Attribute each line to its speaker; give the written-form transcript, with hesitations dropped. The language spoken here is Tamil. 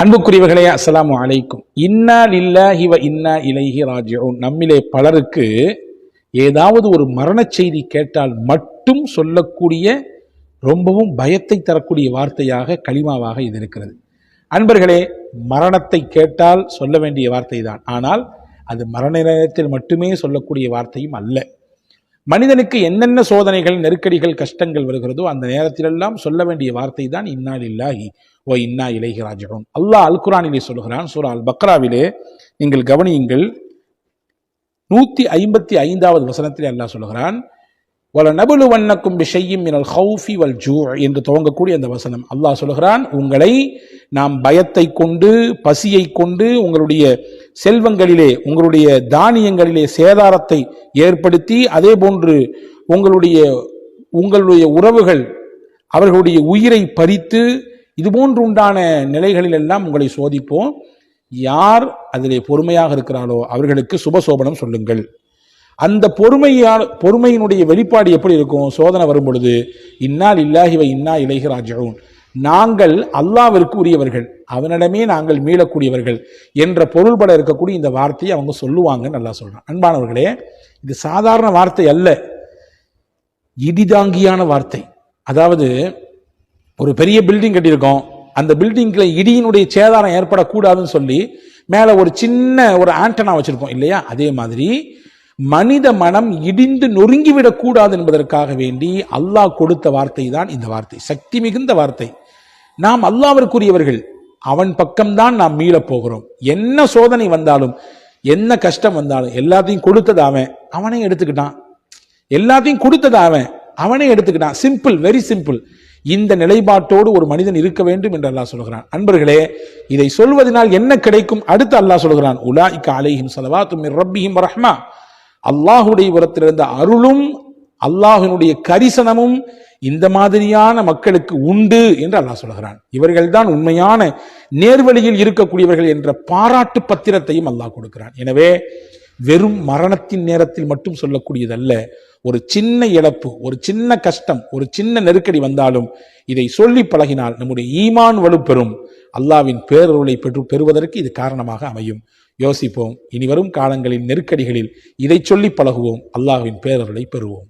Speaker 1: அன்புக்குரியவர்களே, அஸ்ஸலாமு அலைக்கும். இன்னா லில்லாஹி வ இன்னா இலைஹி ராஜிஊன். நம்மிலே பலருக்கு ஏதாவது ஒரு மரண செய்தி கேட்டால் மட்டும் சொல்லக்கூடிய ரொம்பவும் பயத்தை தரக்கூடிய வார்த்தையாக கலிமாவாக இது இருக்கிறது. அன்பர்களே, மரணத்தை கேட்டால் சொல்ல வேண்டிய வார்த்தை தான். ஆனால் அது மரண நேரத்தில் மட்டுமே சொல்லக்கூடிய வார்த்தையும் அல்ல. மனிதனுக்கு என்னென்ன சோதனைகள், நெருக்கடிகள், கஷ்டங்கள் வருகிறதோ அந்த நேரத்திலெல்லாம் சொல்ல வேண்டிய வார்த்தை தான் இன்னா லில்லாஹி வ இன்னா இலைஹி ராஜிஊன். அல்லாஹ் அல் குர்ஆனிலே சொல்கிறான். சூரா அல் பக்ராவிலே நீங்கள் கவனியுங்கள், 155வது வசனத்திலே அல்லாஹ் சொல்கிறான், வலநபுலுவன்னக்கும் பிஷைஇம் மினல் ஹௌஃபி வல் ஜூஅ் என்று துவங்கக்கூடிய அந்த வசனம். அல்லாஹ் சொல்கிறான், உங்களை நாம் பயத்தை கொண்டு, பசியை கொண்டு, உங்களுடைய செல்வங்களிலே, உங்களுடைய தானியங்களிலே சேதாரத்தை ஏற்படுத்தி, அதே போன்று உங்களுடைய உறவுகள் அவர்களுடைய உயிரை பறித்து, இது போன்று உண்டான நிலைகளில் எல்லாம் உங்களை சோதிப்போம். யார் அதிலே பொறுமையாக இருக்கிறாரோ அவர்களுக்கு சுபசோபனம் சொல்லுங்கள். அந்த பொறுமையினுடைய வெளிப்பாடு எப்படி இருக்கும்? சோதனை வரும் பொழுது இன்னா லில்லாஹி வ இன்னா இலைஹி ராஜிஊன், நாங்கள் அல்லாஹ்விற்கு உரியவர்கள், அவனிடமே நாங்கள் மீளக்கூடியவர்கள் என்ற பொருள்பட இருக்கக்கூடிய இந்த வார்த்தையை அவங்க சொல்லுவாங்கன்னு நல்லா சொல்றான். அன்பானவர்களே, இது சாதாரண வார்த்தை அல்ல, இடிதாங்கியான வார்த்தை. அதாவது ஒரு பெரிய பில்டிங் கட்டியிருக்கோம், அந்த பில்டிங்ல இடியினுடைய சேதாரம் ஏற்படக்கூடாதுன்னு சொல்லி மேல ஒரு சின்ன ஒரு ஆண்டனா வச்சிருப்போம் இல்லையா? அதே மாதிரி மனித மனம் இடிந்து நொறுங்கிவிடக் கூடாது என்பதற்காக வேண்டி அல்லாஹ் கொடுத்த வார்த்தை தான் இந்த வார்த்தை, சக்தி மிகுந்த வார்த்தை. நாம் அல்லாஹ்விற்குரியவர்கள், அவன் பக்கம்தான் நாம் மீளப் போகிறோம். என்ன சோதனை வந்தாலும், என்ன கஷ்டம் வந்தாலும், எல்லாத்தையும் கொடுத்தது அவனே எடுத்துக்கிட்டான். எல்லாத்தையும் கொடுத்தது அவனே எடுத்துக்கிட்டான். Simple, very simple. இந்த நிலைப்பாட்டோடு ஒரு மனிதன் இருக்க வேண்டும் என்று அல்லாஹ் சொல்கிறான். அன்பர்களே, இதை சொல்வதனால் என்ன கிடைக்கும்? அடுத்து அல்லாஹ் சொல்கிறான், உலாயிக அலைஹிம் ஸலவாத்தும் மிர் ரப்பிஹிம் வ ரஹ்மா, அல்லாஹுடைய புறத்திலிருந்த அருளும் அல்லாஹினுடைய கரிசனமும் இந்த மாதிரியான மக்களுக்கு உண்டு என்று அல்லாஹ் சொல்கிறான். இவர்கள் தான் உண்மையான நேர்வழியில் இருக்கக்கூடியவர்கள் என்ற பாராட்டு பத்திரத்தையும் அல்லாஹ் கொடுக்கிறான். எனவே வெறும் மரணத்தின் நேரத்தில் மட்டும் சொல்லக்கூடியதல்ல, ஒரு சின்ன இழப்பு, ஒரு சின்ன கஷ்டம், ஒரு சின்ன நெருக்கடி வந்தாலும் இதை சொல்லி பழகினால் நம்முடைய ஈமான் வலுப்பெறும். அல்லாஹ்வின் பேரருளை பெறுவதற்கு இது காரணமாக அமையும். யோசிப்போம், இனி வரும் காலங்களின் நெருக்கடிகளில் இதை சொல்லி பழகுவோம், அல்லாஹ்வின் பேரருளை பெறுவோம்.